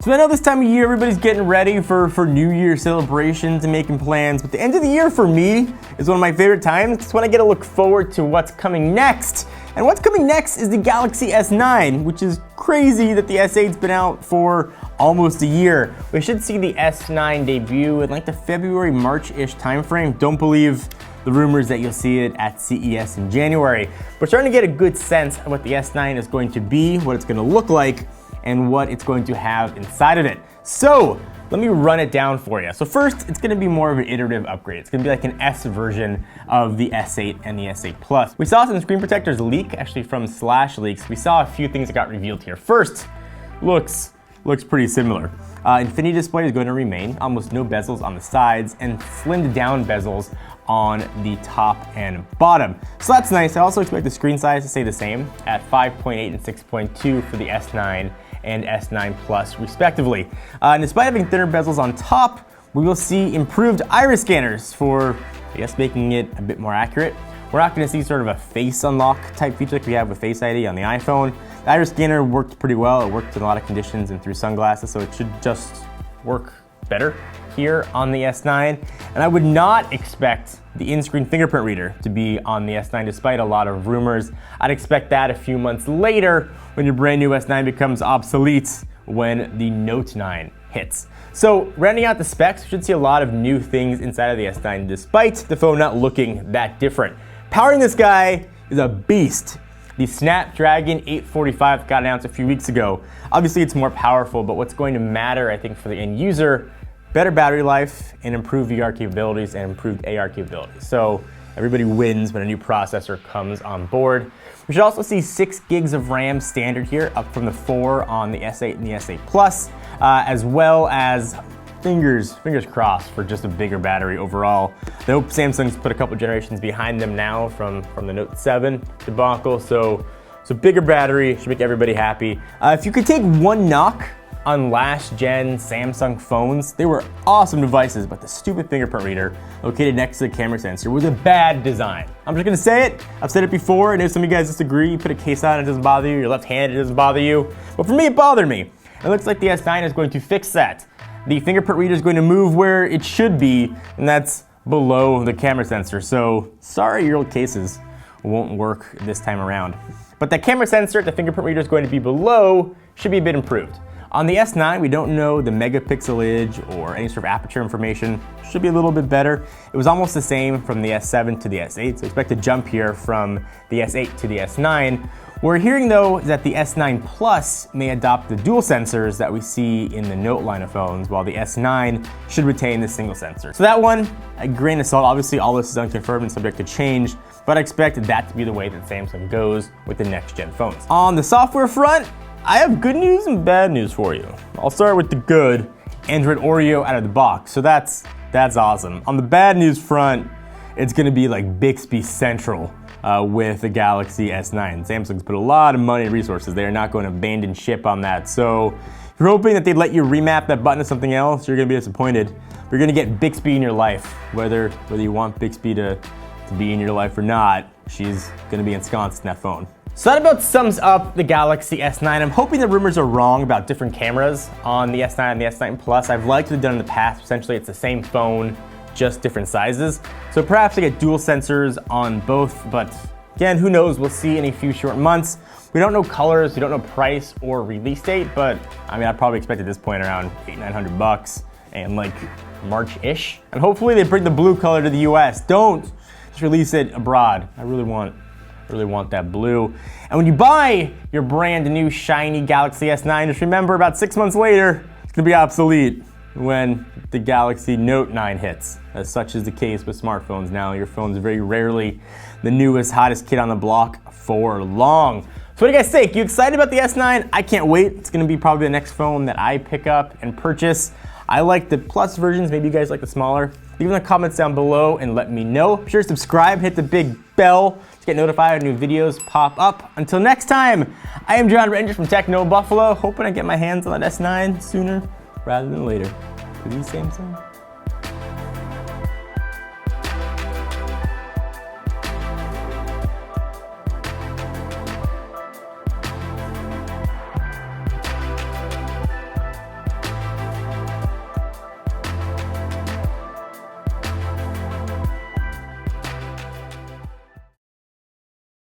So I know this time of year everybody's getting ready for New Year celebrations and making plans, but the end of the year for me is one of my favorite times. It's when I get to look forward to what's coming next. And what's coming next is the Galaxy S9, which is crazy that the S8's been out for almost a year. We should see the S9 debut in like the February, March-ish timeframe. Don't believe the rumors that you'll see it at CES in January. We're starting to get a good sense of what the S9 is going to be, what it's going to look like, and what it's going to have inside of it. So let me run it down for you. So first, it's going to be more of an iterative upgrade. It's going to be like an S version of the S8 and the S8 Plus. We saw some screen protectors leak, actually from Slash Leaks. We saw a few things that got revealed here. First, looks pretty similar. Infinity display is going to remain, almost no bezels on the sides, and slimmed down bezels on the top and bottom. So that's nice. I also expect the screen size to stay the same at 5.8 and 6.2 for the S9 and S9 Plus respectively. And despite having thinner bezels on top, we will see improved iris scanners for, I guess, making it a bit more accurate. We're not gonna see sort of a face unlock type feature like we have with Face ID on the iPhone. The iris scanner worked pretty well. It worked in a lot of conditions and through sunglasses, so it should just work better here on the S9. And I would not expect the in-screen fingerprint reader to be on the S9 despite a lot of rumors. I'd expect that a few months later when your brand new S9 becomes obsolete when the Note 9 hits. So rounding out the specs, we should see a lot of new things inside of the S9 despite the phone not looking that different. Powering this guy is a beast. The Snapdragon 845 got announced a few weeks ago. Obviously it's more powerful, but what's going to matter, I think, for the end user, better battery life and improved VR capabilities and improved AR capabilities. So everybody wins when a new processor comes on board. We should also see 6 gigs of RAM standard here, up from the 4 on the S8 and the S8 Plus, as well as fingers crossed for just a bigger battery overall. I hope Samsung's put a couple generations behind them now from the Note 7 debacle, so bigger battery should make everybody happy. If you could take one knock on last gen Samsung phones, they were awesome devices, but the stupid fingerprint reader located next to the camera sensor was a bad design. I'm just gonna say it, I've said it before, and if some of you guys disagree, you put a case on it, it doesn't bother you, your left hand, it doesn't bother you. But for me, it bothered me. It looks like the S9 is going to fix that. The fingerprint reader is going to move where it should be, and that's below the camera sensor. So sorry, your old cases won't work this time around. But the camera sensor, the fingerprint reader is going to be below, should be a bit improved. On the S9, we don't know the megapixelage or any sort of aperture information. Should be a little bit better. It was almost the same from the S7 to the S8, so expect a jump here from the S8 to the S9. What we're hearing though is that the S9 Plus may adopt the dual sensors that we see in the Note line of phones, while the S9 should retain the single sensor. So that one, a grain of salt. Obviously all this is unconfirmed and subject to change, but I expect that to be the way that Samsung goes with the next gen phones. On the software front, I have good news and bad news for you. I'll start with the good, Android Oreo out of the box. So that's awesome. On the bad news front, it's gonna be like Bixby Central with the Galaxy S9. Samsung's put a lot of money and resources. They are not going to abandon ship on that. So if you're hoping that they'd let you remap that button to something else, you're gonna be disappointed. You're gonna get Bixby in your life, whether you want Bixby to be in your life or not, she's gonna be ensconced in that phone. So that about sums up the Galaxy S9. I'm hoping the rumors are wrong about different cameras on the S9 and the S9 Plus. I've liked what they've done in the past. Essentially, it's the same phone, just different sizes. So perhaps they get dual sensors on both, but again, who knows? We'll see in a few short months. We don't know colors, we don't know price or release date, but I mean, I'd probably expect at this point around $800-900 and like March-ish. And hopefully they bring the blue color to the US. Don't just release it abroad. I really want that blue. And when you buy your brand new shiny Galaxy S9, just remember about 6 months later, it's gonna be obsolete when the Galaxy Note 9 hits. As such is the case with smartphones now. Your phone's very rarely the newest, hottest kid on the block for long. So what do you guys think? You excited about the S9? I can't wait. It's gonna be probably the next phone that I pick up and purchase. I like the Plus versions, maybe you guys like the smaller. Leave in the comments down below and let me know. Be sure to subscribe, hit the big bell to get notified when new videos pop up. Until next time, I am John Rangers from Techno Buffalo, hoping I get my hands on that S9 sooner rather than later. Please, Samsung.